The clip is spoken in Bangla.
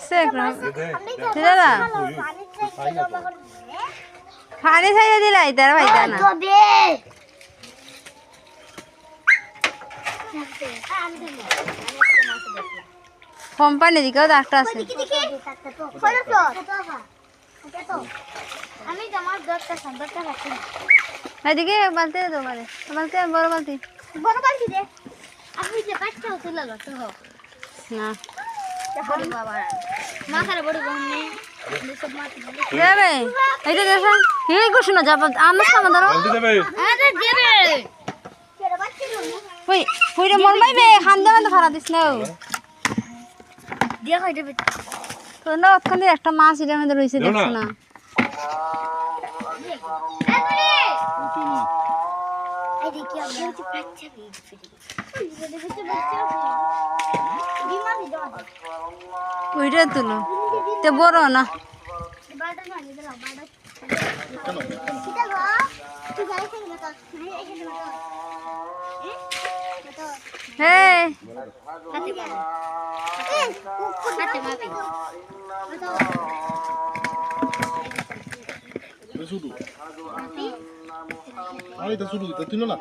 আছে দাদা পানি ছাইড়ে দিলাই তার ভাইতা না কোম্পানি দিকেও ডাক্তার আছে এদিকে বালতি দে তোমারে বালতি বড় বালতি দে আপনি যে কাটতে হতে লাগো তো না বাবা মাথার বড় বন্নে দেবে এইটা দেখো কি করছ না যাব আনছ না ধরো আরে দেবে কই কইরে মন বাইবে খান্দা না ফারা দিছ না দিয়া কই দেবে তো না ওখানে একটা মাছ এর মধ্যে রইছে দেখছ না এই দেখি আমি তো বাচ্চা ওইটা তুলো তে বড় না হে শুধু আরে তো শুধু তো তুলো না